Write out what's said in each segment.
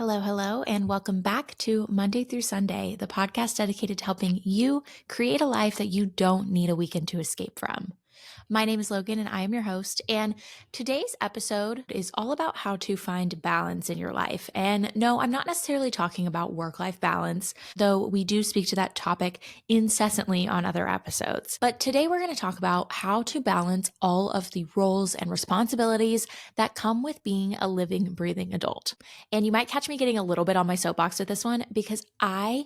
Hello, and welcome back to Monday through Sunday, the podcast dedicated to helping you create a life that you don't need a weekend to escape from. My name is Logan, and I am your host. And today's episode is all about how to find balance in your life. And no, I'm not necessarily talking about work-life balance, though we do speak to that topic incessantly on other episodes. But today we're going to talk about how to balance all of the roles and responsibilities that come with being a living, breathing adult. And you might catch me getting a little bit on my soapbox with this one because I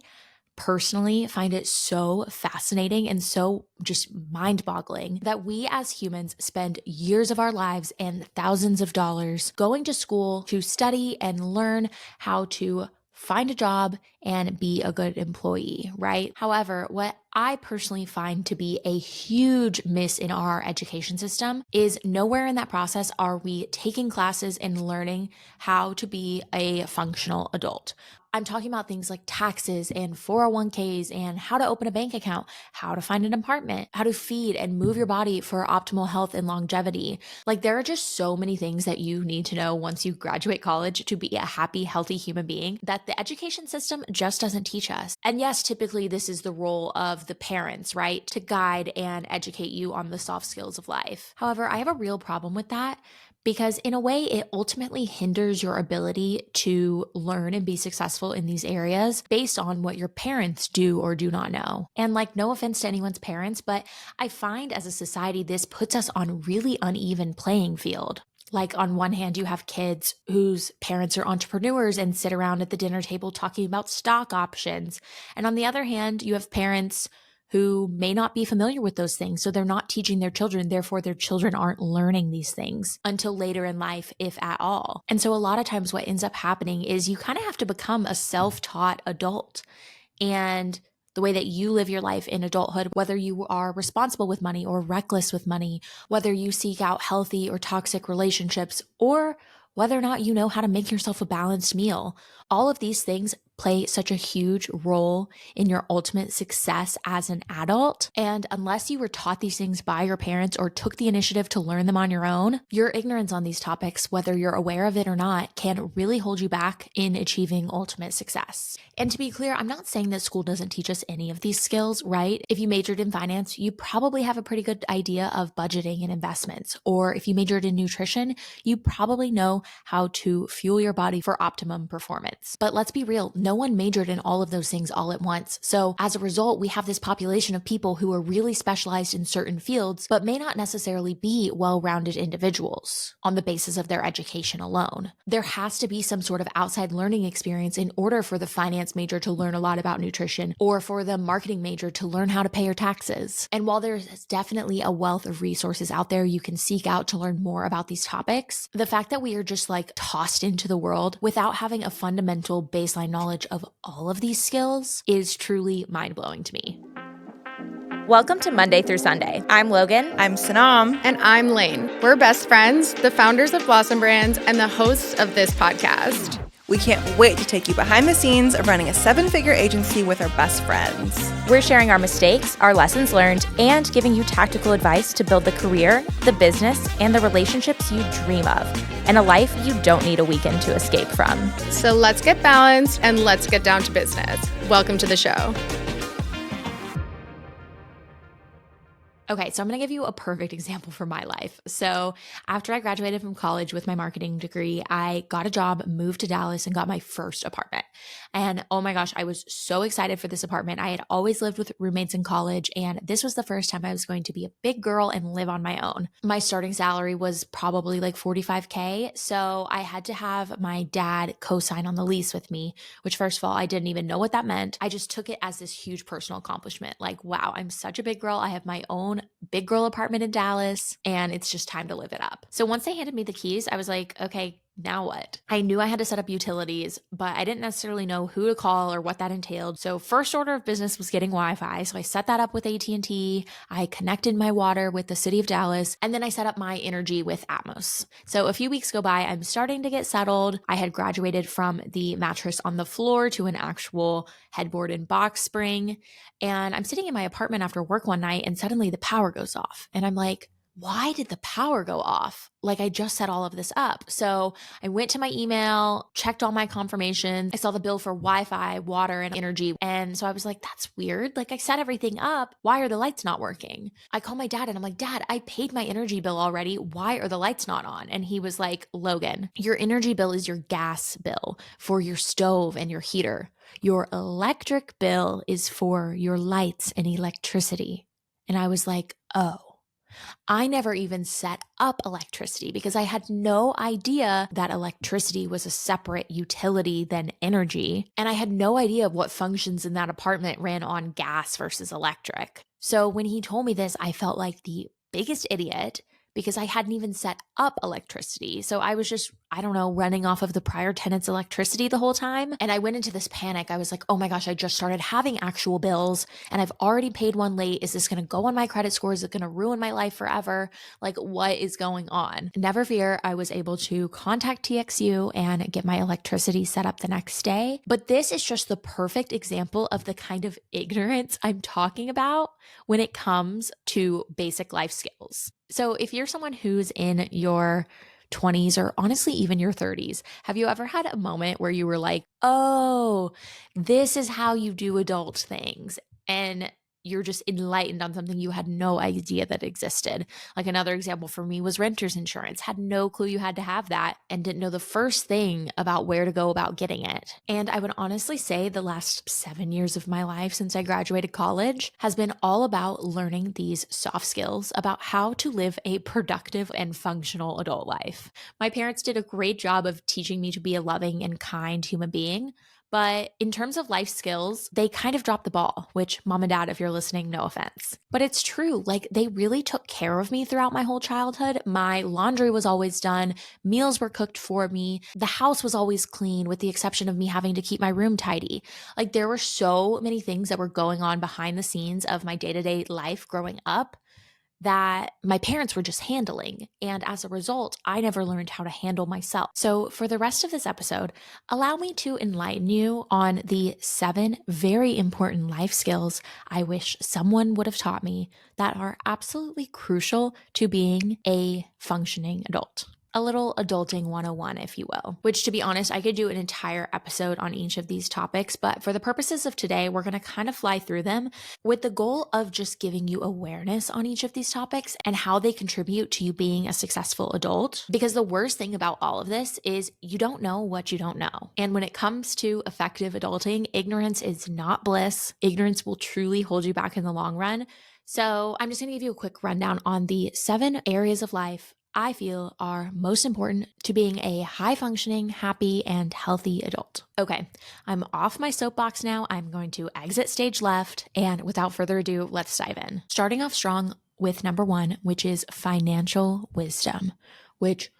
personally find it so fascinating and so just mind-boggling that we as humans spend years of our lives and thousands of dollars going to school to study and learn how to find a job and be a good employee, right? However, what I personally find to be a huge miss in our education system is nowhere in that process are we taking classes and learning how to be a functional adult. I'm talking about things like taxes and 401ks and how to open a bank account, how to find an apartment, how to feed and move your body for optimal health and longevity. Like there are just so many things that you need to know once you graduate college to be a happy, healthy human being that the education system just doesn't teach us. And yes, typically this is the role of the parents, right? To guide and educate you on the soft skills of life. However, I have a real problem with that because in a way, it ultimately hinders your ability to learn and be successful in these areas based on what your parents do or do not know. And like, no offense to anyone's parents, but I find as a society, this puts us on really uneven playing field. Like on one hand, you have kids whose parents are entrepreneurs and sit around at the dinner table talking about stock options. And on the other hand, you have parents who may not be familiar with those things. So they're not teaching their children. Therefore, their children aren't learning these things until later in life, if at all. And so a lot of times what ends up happening is you kind of have to become a self-taught adult. And the way that you live your life in adulthood, whether you are responsible with money or reckless with money, whether you seek out healthy or toxic relationships, or whether or not you know how to make yourself a balanced meal, all of these things play such a huge role in your ultimate success as an adult. And unless you were taught these things by your parents or took the initiative to learn them on your own, your ignorance on these topics, whether you're aware of it or not, can really hold you back in achieving ultimate success. And to be clear, I'm not saying that school doesn't teach us any of these skills, right? If you majored in finance, you probably have a pretty good idea of budgeting and investments. Or if you majored in nutrition, you probably know how to fuel your body for optimum performance. But let's be real, no one majored in all of those things all at once. So as a result, we have this population of people who are really specialized in certain fields, but may not necessarily be well-rounded individuals on the basis of their education alone. There has to be some sort of outside learning experience in order for the finance major to learn a lot about nutrition, or for the marketing major to learn how to pay your taxes. And while there's definitely a wealth of resources out there you can seek out to learn more about these topics, the fact that we are just like tossed into the world without having a fundamental baseline knowledge of all of these skills is truly mind-blowing to me. Welcome to Monday through Sunday. I'm Logan. I'm Sanam. And I'm Lane. We're best friends, the founders of Blossom Brands, and the hosts of this podcast. We can't wait to take you behind the scenes of running a 7-figure agency with our best friends. We're sharing our mistakes, our lessons learned, and giving you tactical advice to build the career, the business, and the relationships you dream of, and a life you don't need a weekend to escape from. So let's get balanced and let's get down to business. Welcome to the show. Okay, so I'm going to give you a perfect example from my life. So after I graduated from college with my marketing degree, I got a job, moved to Dallas, and got my first apartment. And oh my gosh, I was so excited for this apartment. I had always lived with roommates in college, and this was the first time I was going to be a big girl and live on my own. My starting salary was probably like $45K, so I had to have my dad co-sign on the lease with me, which first of all, I didn't even know what that meant. I just took it as this huge personal accomplishment. Like, wow, I'm such a big girl. I have my own big girl apartment in Dallas, and it's just time to live it up. So once they handed me the keys, I was like, okay, now what? I knew I had to set up utilities, but I didn't necessarily know who to call or what that entailed. So first order of business was getting Wi-Fi. So I set that up with AT&T. I connected my water with the city of Dallas, and then I set up my energy with Atmos. So a few weeks go by, I'm starting to get settled. I had graduated from the mattress on the floor to an actual headboard and box spring. And I'm sitting in my apartment after work one night, and suddenly the power goes off. And I'm like, why did the power go off? Like I just set all of this up. So I went to my email, checked all my confirmations. I saw the bill for Wi-Fi, water, and energy. And so I was like, that's weird. Like I set everything up. Why are the lights not working? I called my dad and I'm like, Dad, I paid my energy bill already. Why are the lights not on? And he was like, Logan, your energy bill is your gas bill for your stove and your heater. Your electric bill is for your lights and electricity. And I was like, oh. I never even set up electricity because I had no idea that electricity was a separate utility than energy. And I had no idea of what functions in that apartment ran on gas versus electric. So when he told me this, I felt like the biggest idiot because I hadn't even set up electricity. So I was just, I don't know, running off of the prior tenant's electricity the whole time. And I went into this panic. I was like, oh my gosh, I just started having actual bills and I've already paid one late. Is this going to go on my credit score? Is it going to ruin my life forever? Like, what is going on? Never fear, I was able to contact TXU and get my electricity set up the next day. But this is just the perfect example of the kind of ignorance I'm talking about when it comes to basic life skills. So if you're someone who's in your 20s or honestly even your 30s, have you ever had a moment where you were like, oh, this is how you do adult things? And you're just enlightened on something you had no idea that existed. Like another example for me was renter's insurance. Had no clue you had to have that and didn't know the first thing about where to go about getting it. And I would honestly say the last 7 years of my life since I graduated college has been all about learning these soft skills about how to live a productive and functional adult life. My parents did a great job of teaching me to be a loving and kind human being. But in terms of life skills, they kind of dropped the ball, which mom and dad, if you're listening, no offense. But it's true. Like they really took care of me throughout my whole childhood. My laundry was always done. Meals were cooked for me. The house was always clean with the exception of me having to keep my room tidy. Like there were so many things that were going on behind the scenes of my day-to-day life growing up that my parents were just handling. And as a result, I never learned how to handle myself. So for the rest of this episode, allow me to enlighten you on the 7 very important life skills I wish someone would have taught me that are absolutely crucial to being a functioning adult. A little adulting 101, if you will, which to be honest, I could do an entire episode on each of these topics, but for the purposes of today, we're going to kind of fly through them with the goal of just giving you awareness on each of these topics and how they contribute to you being a successful adult. Because the worst thing about all of this is you don't know what you don't know. And when it comes to effective adulting, ignorance is not bliss. Ignorance will truly hold you back in the long run. So I'm just going to give you a quick rundown on the 7 areas of life I feel are most important to being a high functioning, happy, and healthy adult. Okay, I'm off my soapbox now. I'm going to exit stage left. And without further ado, let's dive in. Starting off strong with number 1, which is financial wisdom, which,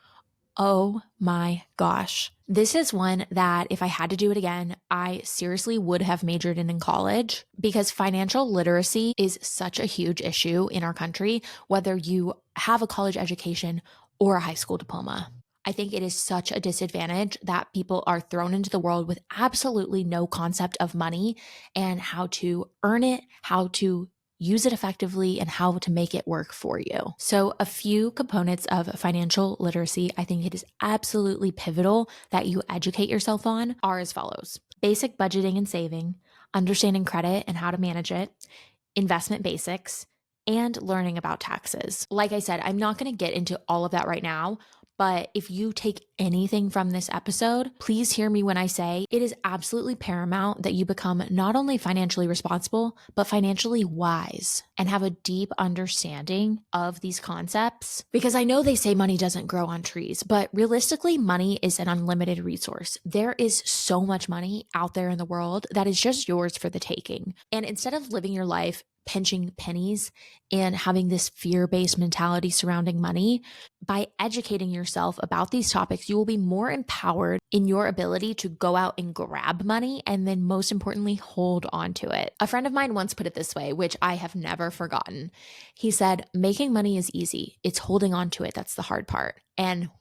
oh my gosh. This is one that if I had to do it again, I seriously would have majored in college because financial literacy is such a huge issue in our country, whether you have a college education or a high school diploma. I think it is such a disadvantage that people are thrown into the world with absolutely no concept of money and how to earn it, how to use it effectively, and how to make it work for you. So a few components of financial literacy I think it is absolutely pivotal that you educate yourself on are as follows: basic budgeting and saving, understanding credit and how to manage it, investment basics, and learning about taxes. Like I said, I'm not going to get into all of that right now, but if you take anything from this episode, please hear me when I say it is absolutely paramount that you become not only financially responsible, but financially wise and have a deep understanding of these concepts. Because I know they say money doesn't grow on trees, but realistically, money is an unlimited resource. There is so much money out there in the world that is just yours for the taking. And instead of living your life pinching pennies and having this fear-based mentality surrounding money, by educating yourself about these topics, you will be more empowered in your ability to go out and grab money and then most importantly, hold on to it. A friend of mine once put it this way, which I have never forgotten. He said, making money is easy. It's holding on to it that's the hard part. And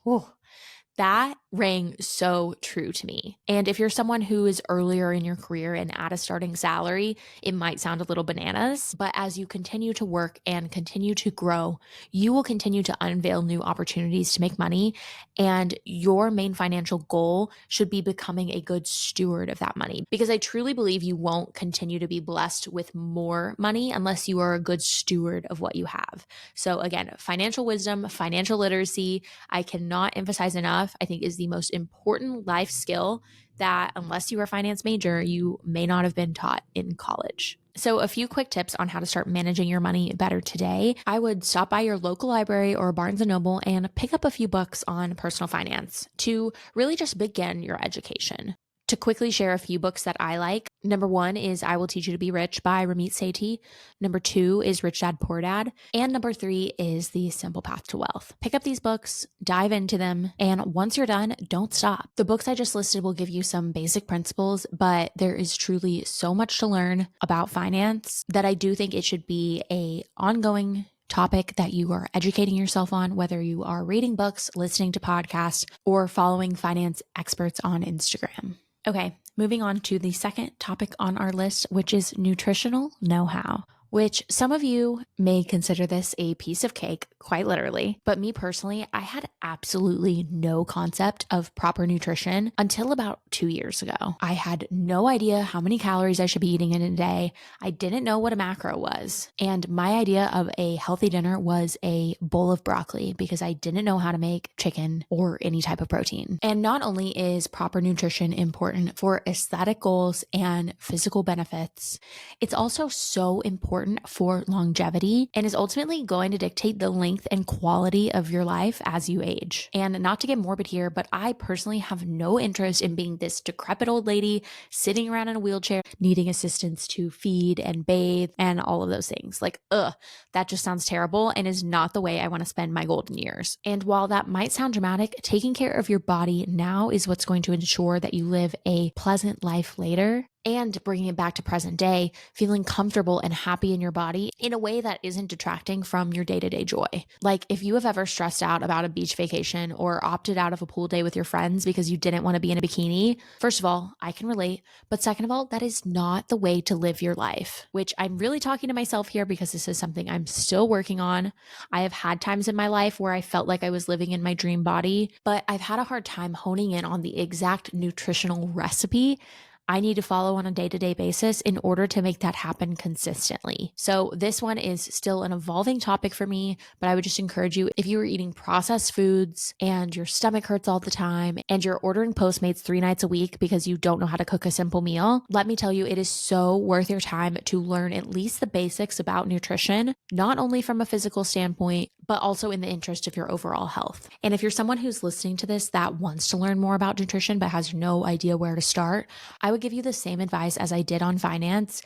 That rang so true to me. And if you're someone who is earlier in your career and at a starting salary, it might sound a little bananas, but as you continue to work and continue to grow, you will continue to unveil new opportunities to make money. And your main financial goal should be becoming a good steward of that money, because I truly believe you won't continue to be blessed with more money unless you are a good steward of what you have. So again, financial wisdom, financial literacy, I cannot emphasize enough, I think is the most important life skill that, unless you are a finance major, you may not have been taught in college. So a few quick tips on how to start managing your money better today. I would stop by your local library or Barnes & Noble and pick up a few books on personal finance to really just begin your education. To quickly share a few books that I like, number 1 is I Will Teach You to Be Rich by Ramit Sethi. Number 2 is Rich Dad Poor Dad. And number 3 is The Simple Path to Wealth. Pick up these books, dive into them, and once you're done, don't stop. The books I just listed will give you some basic principles, but there is truly so much to learn about finance that I do think it should be an ongoing topic that you are educating yourself on, whether you are reading books, listening to podcasts, or following finance experts on Instagram. Okay, moving on to the second topic on our list, which is nutritional know-how, which some of you may consider this a piece of cake, quite literally. But me personally, I had absolutely no concept of proper nutrition until about 2 years ago. I had no idea how many calories I should be eating in a day. I didn't know what a macro was. And my idea of a healthy dinner was a bowl of broccoli because I didn't know how to make chicken or any type of protein. And not only is proper nutrition important for aesthetic goals and physical benefits, it's also so important for longevity and is ultimately going to dictate the length and quality of your life as you age. And not to get morbid here, but I personally have no interest in being this decrepit old lady sitting around in a wheelchair, needing assistance to feed and bathe and all of those things. Like, that just sounds terrible and is not the way I want to spend my golden years. And while that might sound dramatic, taking care of your body now is what's going to ensure that you live a pleasant life later. And bringing it back to present day, feeling comfortable and happy in your body in a way that isn't detracting from your day-to-day joy. Like if you have ever stressed out about a beach vacation or opted out of a pool day with your friends because you didn't want to be in a bikini, first of all, I can relate. But second of all, that is not the way to live your life, which I'm really talking to myself here because this is something I'm still working on. I have had times in my life where I felt like I was living in my dream body, but I've had a hard time honing in on the exact nutritional recipe I need to follow on a day-to-day basis in order to make that happen consistently. So this one is still an evolving topic for me, but I would just encourage you, if you are eating processed foods and your stomach hurts all the time and you're ordering Postmates 3 nights a week because you don't know how to cook a simple meal, let me tell you, it is so worth your time to learn at least the basics about nutrition, not only from a physical standpoint, but also in the interest of your overall health. And if you're someone who's listening to this that wants to learn more about nutrition but has no idea where to start, I would give you the same advice as I did on finance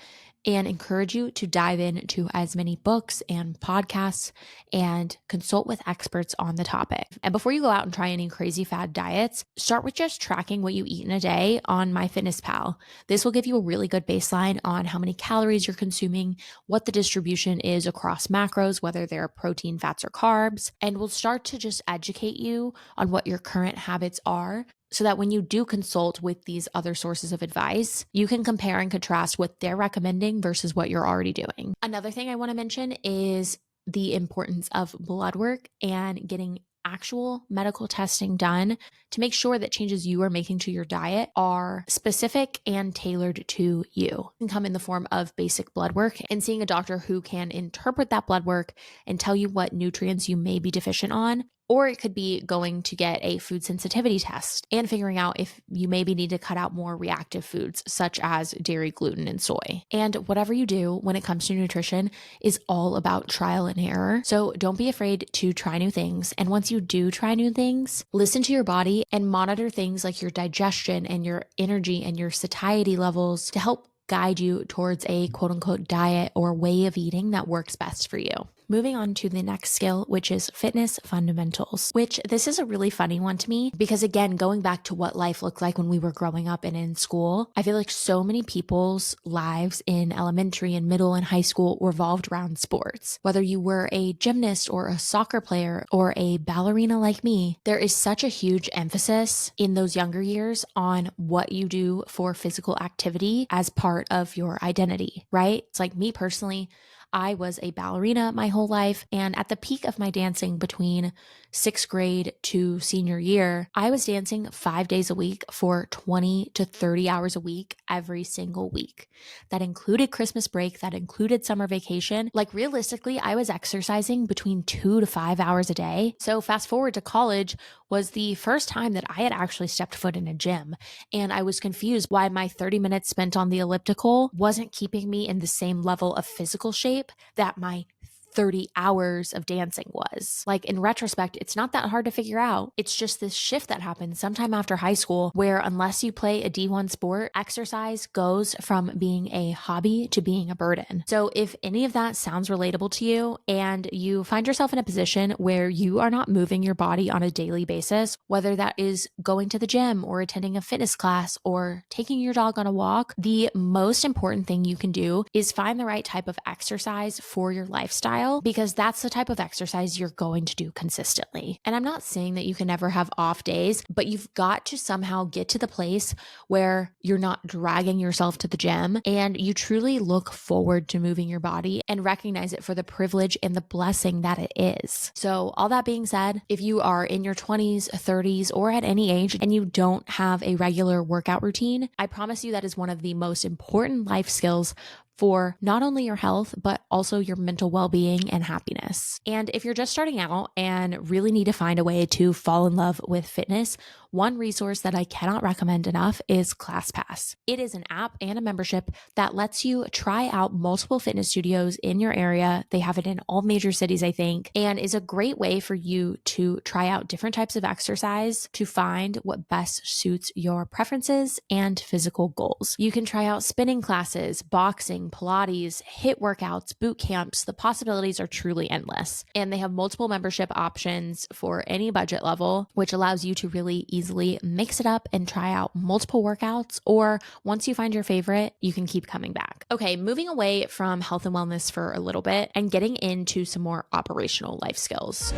and encourage you to dive into as many books and podcasts and consult with experts on the topic. And before you go out and try any crazy fad diets, start with just tracking what you eat in a day on MyFitnessPal. This will give you a really good baseline on how many calories you're consuming, what the distribution is across macros, whether they're protein, fats, or carbs, and will start to just educate you on what your current habits are, so that when you do consult with these other sources of advice, you can compare and contrast what they're recommending versus what you're already doing. Another thing I want to mention is the importance of blood work and getting actual medical testing done to make sure that changes you are making to your diet are specific and tailored to you. It can come in the form of basic blood work and seeing a doctor who can interpret that blood work and tell you what nutrients you may be deficient on. Or it could be going to get a food sensitivity test and figuring out if you maybe need to cut out more reactive foods such as dairy, gluten, and soy. And whatever you do when it comes to nutrition is all about trial and error. So don't be afraid to try new things. And once you do try new things, listen to your body and monitor things like your digestion and your energy and your satiety levels to help guide you towards a quote unquote diet or way of eating that works best for you. Moving on to the next skill, which is fitness fundamentals, which this is a really funny one to me because, again, going back to what life looked like when we were growing up and in school, I feel like so many people's lives in elementary and middle and high school revolved around sports. Whether you were a gymnast or a soccer player or a ballerina like me, there is such a huge emphasis in those younger years on what you do for physical activity as part of your identity, right? It's like me personally, I was a ballerina my whole life, and at the peak of my dancing between 6th grade to senior year, I was dancing 5 days a week for 20 to 30 hours a week every single week. That included Christmas break, that included summer vacation. Like realistically, I was exercising between 2 to 5 hours a day. So fast forward to college was the first time that I had actually stepped foot in a gym, and I was confused why my 30 minutes spent on the elliptical wasn't keeping me in the same level of physical shape that my 30 hours of dancing was. Like in retrospect, it's not that hard to figure out. It's just this shift that happens sometime after high school where unless you play a D1 sport, exercise goes from being a hobby to being a burden. So if any of that sounds relatable to you and you find yourself in a position where you are not moving your body on a daily basis, whether that is going to the gym or attending a fitness class or taking your dog on a walk, the most important thing you can do is find the right type of exercise for your lifestyle, because that's the type of exercise you're going to do consistently. And I'm not saying that you can never have off days, but you've got to somehow get to the place where you're not dragging yourself to the gym and you truly look forward to moving your body and recognize it for the privilege and the blessing that it is. So all that being said, if you are in your 20s, 30s, or at any age and you don't have a regular workout routine, I promise you that is one of the most important life skills for not only your health, but also your mental well-being and happiness. And if you're just starting out and really need to find a way to fall in love with fitness, one resource that I cannot recommend enough is ClassPass. It is an app and a membership that lets you try out multiple fitness studios in your area. They have it in all major cities, I think, and is a great way for you to try out different types of exercise to find what best suits your preferences and physical goals. You can try out spinning classes, boxing, Pilates, HIIT workouts, boot camps. The possibilities are truly endless. And they have multiple membership options for any budget level, which allows you to really easily mix it up and try out multiple workouts. Or once you find your favorite, you can keep coming back. Okay, moving away from health and wellness for a little bit and getting into some more operational life skills.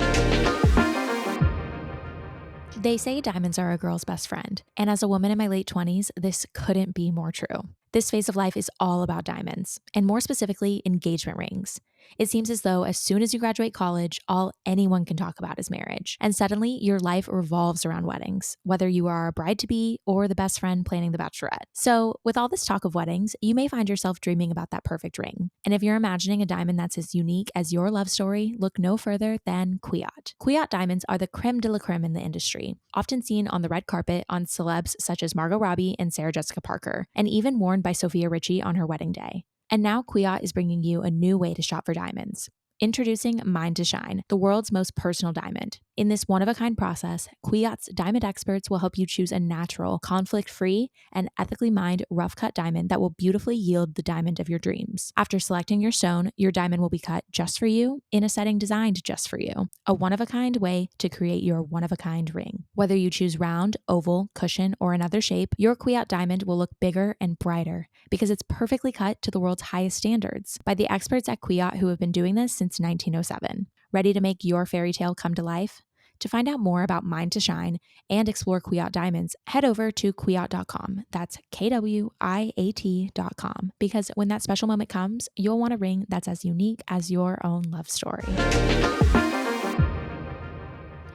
They say diamonds are a girl's best friend. And as a woman in my late 20s, this couldn't be more true. This phase of life is all about diamonds, and more specifically, engagement rings. It seems as though as soon as you graduate college, all anyone can talk about is marriage. And suddenly, your life revolves around weddings, whether you are a bride-to-be or the best friend planning the bachelorette. So with all this talk of weddings, you may find yourself dreaming about that perfect ring. And if you're imagining a diamond that's as unique as your love story, look no further than Kwiat. Kwiat diamonds are the creme de la creme in the industry, often seen on the red carpet on celebs such as Margot Robbie and Sarah Jessica Parker, and even worn by Sophia Richie on her wedding day. And now Kwiat is bringing you a new way to shop for diamonds. Introducing Mine to Shine, the world's most personal diamond. In this one-of-a-kind process, Kwiat's diamond experts will help you choose a natural, conflict-free, and ethically mined rough-cut diamond that will beautifully yield the diamond of your dreams. After selecting your stone, your diamond will be cut just for you in a setting designed just for you. A one-of-a-kind way to create your one-of-a-kind ring. Whether you choose round, oval, cushion, or another shape, your Kwiat diamond will look bigger and brighter because it's perfectly cut to the world's highest standards by the experts at Kwiat who have been doing this since 1907. Ready to make your fairy tale come to life? To find out more about Mine to Shine and explore Kwiat diamonds, head over to kwiat.com. That's KWIAT.com. Because when that special moment comes, you'll want a ring that's as unique as your own love story.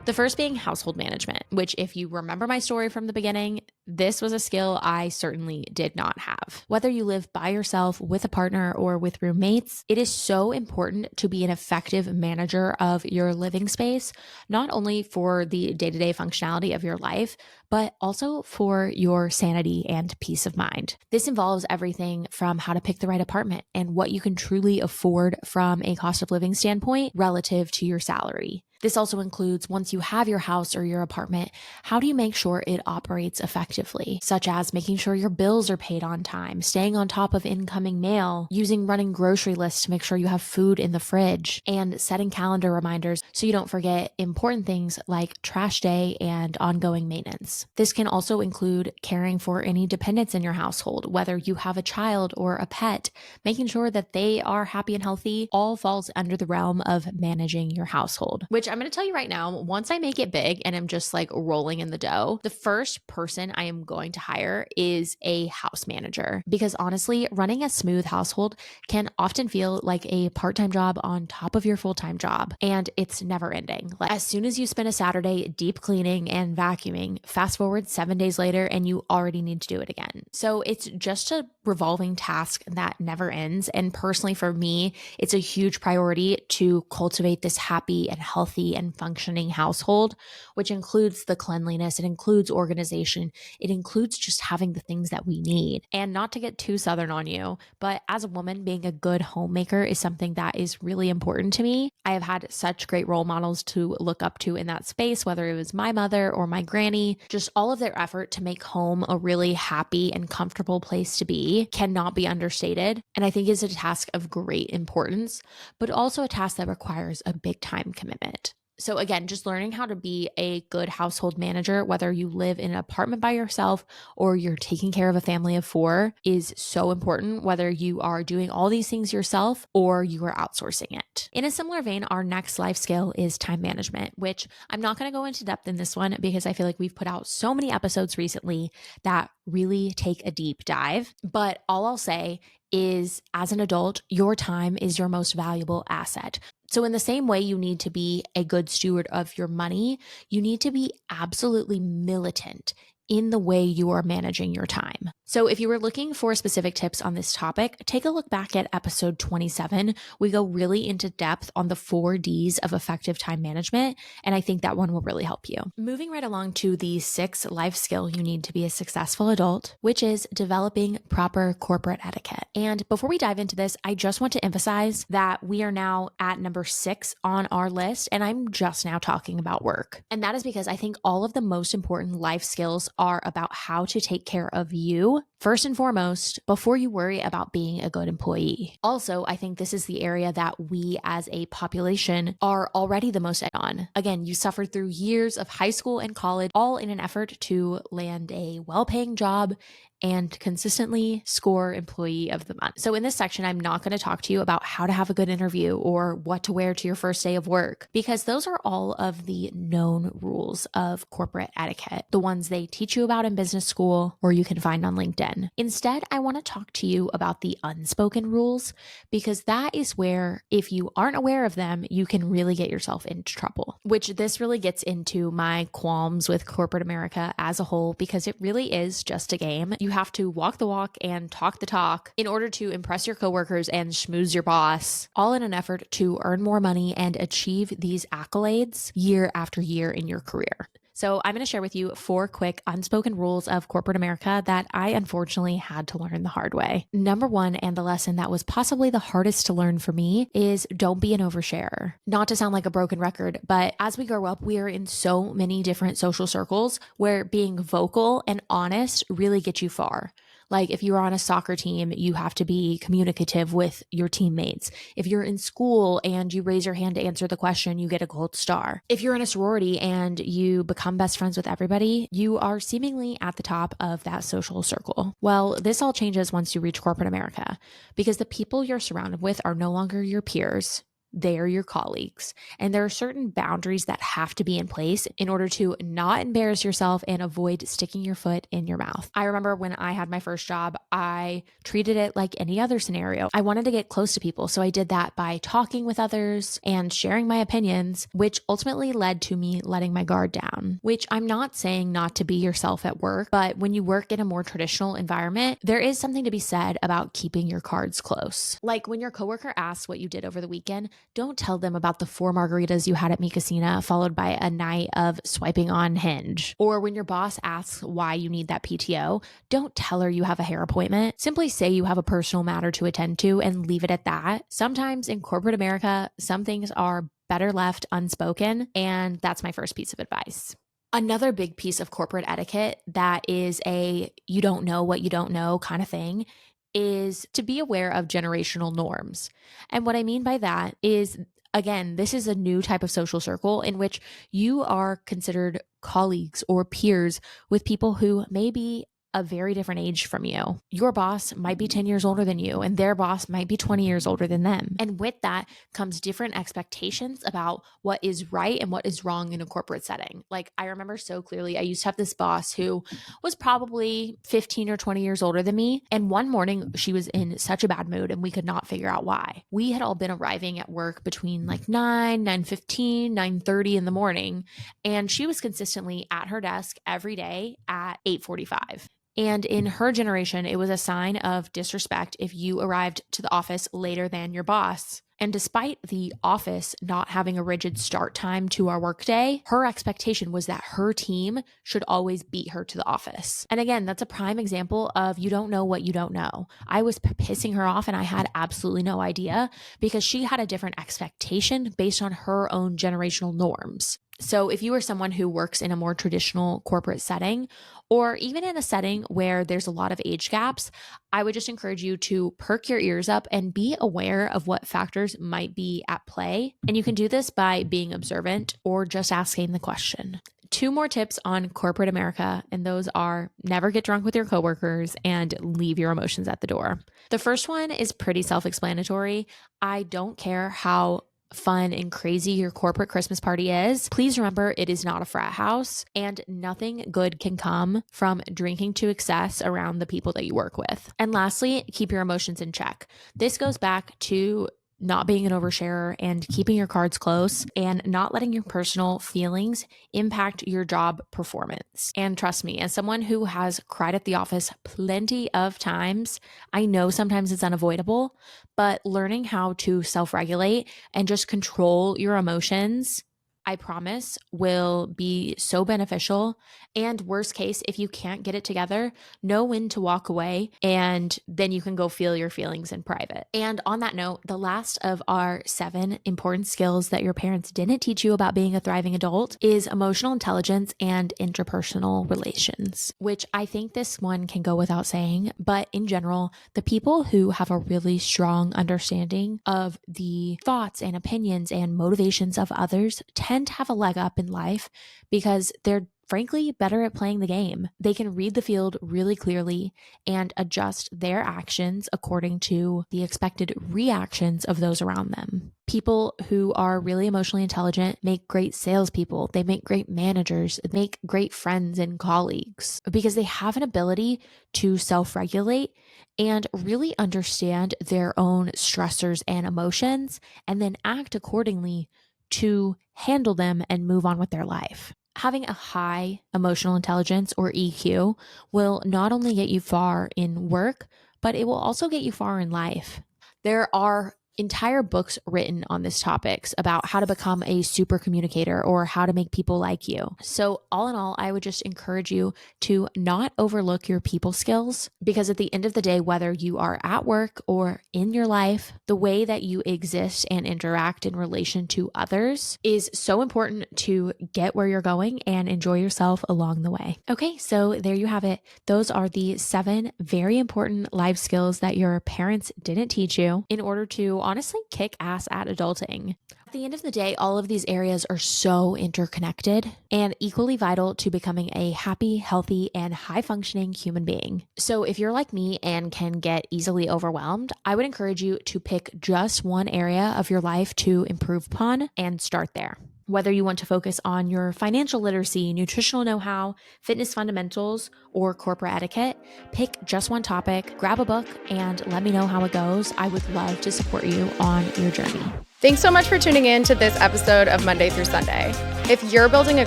The first being household management, which if you remember my story from the beginning, this was a skill I certainly did not have. Whether you live by yourself, with a partner, or with roommates, it is so important to be an effective manager of your living space, not only for the day-to-day functionality of your life, but also for your sanity and peace of mind. This involves everything from how to pick the right apartment and what you can truly afford from a cost of living standpoint relative to your salary. This also includes once you have your house or your apartment, how do you make sure it operates effectively effectively, such as making sure your bills are paid on time, staying on top of incoming mail, using running grocery lists to make sure you have food in the fridge, and setting calendar reminders so you don't forget important things like trash day and ongoing maintenance. This can also include caring for any dependents in your household, whether you have a child or a pet. Making sure that they are happy and healthy all falls under the realm of managing your household, which I'm going to tell you right now, once I make it big and I'm just like rolling in the dough, the first person I am going to hire is a house manager. Because honestly, running a smooth household can often feel like a part-time job on top of your full-time job, and it's never ending. Like, as soon as you spend a Saturday deep cleaning and vacuuming, fast forward 7 days later and you already need to do it again. So it's just a revolving task that never ends. And personally for me, it's a huge priority to cultivate this happy and healthy and functioning household, which includes the cleanliness, it includes organization, it includes just having the things that we need. And not to get too southern on you, but as a woman, being a good homemaker is something that is really important to me. I have had such great role models to look up to in that space, whether it was my mother or my granny. Just all of their effort to make home a really happy and comfortable place to be cannot be understated. And I think is a task of great importance, but also a task that requires a big time commitment. So again, just learning how to be a good household manager, whether you live in an apartment by yourself or you're taking care of a family of 4, is so important, whether you are doing all these things yourself or you are outsourcing it. In a similar vein, our next life skill is time management, which I'm not going to go into depth in this one because I feel like we've put out so many episodes recently that really take a deep dive. But all I'll say is, as an adult, your time is your most valuable asset. So in the same way you need to be a good steward of your money, you need to be absolutely militant in the way you are managing your time. So if you were looking for specific tips on this topic, take a look back at episode 27. We go really into depth on the 4 Ds of effective time management, and I think that one will really help you. Moving right along to the 6th life skill you need to be a successful adult, which is developing proper corporate etiquette. And before we dive into this, I just want to emphasize that we are now at number 6 on our list, and I'm just now talking about work. And that is because I think all of the most important life skills are about how to take care of you first and foremost before you worry about being a good employee. Also, I think this is the area that we as a population are already the most on. Again, you suffered through years of high school and college, all in an effort to land a well-paying job and consistently score employee of the month. So in this section, I'm not going to talk to you about how to have a good interview or what to wear to your first day of work, because those are all of the known rules of corporate etiquette, the ones they teach you about in business school or you can find on LinkedIn. Instead, I want to talk to you about the unspoken rules, because that is where, if you aren't aware of them, you can really get yourself into trouble, which this really gets into my qualms with corporate America as a whole, because it really is just a game. You have to walk the walk and talk the talk in order to impress your coworkers and schmooze your boss, all in an effort to earn more money and achieve these accolades year after year in your career. So I'm going to share with you 4 quick unspoken rules of corporate America that I unfortunately had to learn the hard way. Number 1, and the lesson that was possibly the hardest to learn for me, is don't be an oversharer. Not to sound like a broken record, but as we grow up, we are in so many different social circles where being vocal and honest really gets you far. Like if you're on a soccer team, you have to be communicative with your teammates. If you're in school and you raise your hand to answer the question, you get a gold star. If you're in a sorority and you become best friends with everybody, you are seemingly at the top of that social circle. Well, this all changes once you reach corporate America, because the people you're surrounded with are no longer your peers. They are your colleagues. And there are certain boundaries that have to be in place in order to not embarrass yourself and avoid sticking your foot in your mouth. I remember when I had my first job, I treated it like any other scenario. I wanted to get close to people, so I did that by talking with others and sharing my opinions, which ultimately led to me letting my guard down, which I'm not saying not to be yourself at work, but when you work in a more traditional environment, there is something to be said about keeping your cards close. Like when your coworker asks what you did over the weekend, don't tell them about the 4 margaritas you had at Mi Casina, followed by a night of swiping on Hinge. Or when your boss asks why you need that PTO, don't tell her you have a hair appointment. Simply say you have a personal matter to attend to and leave it at that. Sometimes in corporate America, some things are better left unspoken, and that's my first piece of advice. Another big piece of corporate etiquette that is a you don't know what you don't know kind of thing is to be aware of generational norms. And what I mean by that is, again, this is a new type of social circle in which you are considered colleagues or peers with people who may be a very different age from you. Your boss might be 10 years older than you, and their boss might be 20 years older than them. And with that comes different expectations about what is right and what is wrong in a corporate setting. Like, I remember so clearly, I used to have this boss who was probably 15 or 20 years older than me. And one morning she was in such a bad mood and we could not figure out why. We had all been arriving at work between like 9:15, 9:30 in the morning. And she was consistently at her desk every day at 8:45. And in her generation, it was a sign of disrespect if you arrived to the office later than your boss. And despite the office not having a rigid start time to our workday, her expectation was that her team should always beat her to the office. And again, that's a prime example of you don't know what you don't know. I was pissing her off and I had absolutely no idea because she had a different expectation based on her own generational norms. So if you are someone who works in a more traditional corporate setting, or even in a setting where there's a lot of age gaps, I would just encourage you to perk your ears up and be aware of what factors might be at play. And you can do this by being observant or just asking the question. 2 more tips on corporate America, and those are never get drunk with your coworkers and leave your emotions at the door. The first one is pretty self-explanatory. I don't care how fun and crazy your corporate Christmas party is, please remember it is not a frat house and nothing good can come from drinking to excess around the people that you work with. And lastly, keep your emotions in check. This goes back to not being an oversharer and keeping your cards close and not letting your personal feelings impact your job performance. And trust me, as someone who has cried at the office plenty of times, I know sometimes it's unavoidable, but learning how to self-regulate and just control your emotions, I promise, will be so beneficial. And worst case, if you can't get it together, know when to walk away and then you can go feel your feelings in private. And on that note, the last of our 7 important skills that your parents didn't teach you about being a thriving adult is emotional intelligence and interpersonal relations, which I think this one can go without saying, but in general, the people who have a really strong understanding of the thoughts and opinions and motivations of others tend to have a leg up in life because they're frankly better at playing the game. They can read the field really clearly and adjust their actions according to the expected reactions of those around them. People who are really emotionally intelligent make great salespeople. They make great managers, make great friends and colleagues because they have an ability to self-regulate and really understand their own stressors and emotions and then act accordingly to handle them and move on with their life. Having a high emotional intelligence or EQ will not only get you far in work, but it will also get you far in life. There are entire books written on this topics about how to become a super communicator or how to make people like you. So all in all, I would just encourage you to not overlook your people skills because at the end of the day, whether you are at work or in your life, the way that you exist and interact in relation to others is so important to get where you're going and enjoy yourself along the way. Okay, so there you have it. Those are the 7 very important life skills that your parents didn't teach you in order to honestly kick ass at adulting. At the end of the day, all of these areas are so interconnected and equally vital to becoming a happy, healthy, and high-functioning human being. So if you're like me and can get easily overwhelmed, I would encourage you to pick just one area of your life to improve upon and start there. Whether you want to focus on your financial literacy, nutritional know-how, fitness fundamentals, or corporate etiquette, pick just one topic, grab a book, and let me know how it goes. I would love to support you on your journey. Thanks so much for tuning in to this episode of Monday through Sunday. If you're building a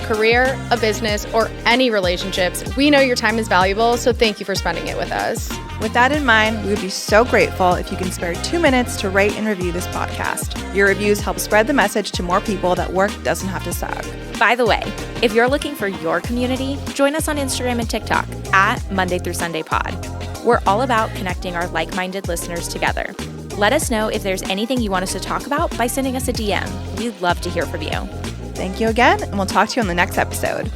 career, a business, or any relationships, we know your time is valuable, so thank you for spending it with us. With that in mind, we would be so grateful if you can spare 2 minutes to rate and review this podcast. Your reviews help spread the message to more people that work doesn't have to suck. By the way, if you're looking for your community, join us on Instagram and TikTok at Monday through Sunday Pod. We're all about connecting our like-minded listeners together. Let us know if there's anything you want us to talk about by sending us a DM. We'd love to hear from you. Thank you again, and we'll talk to you on the next episode.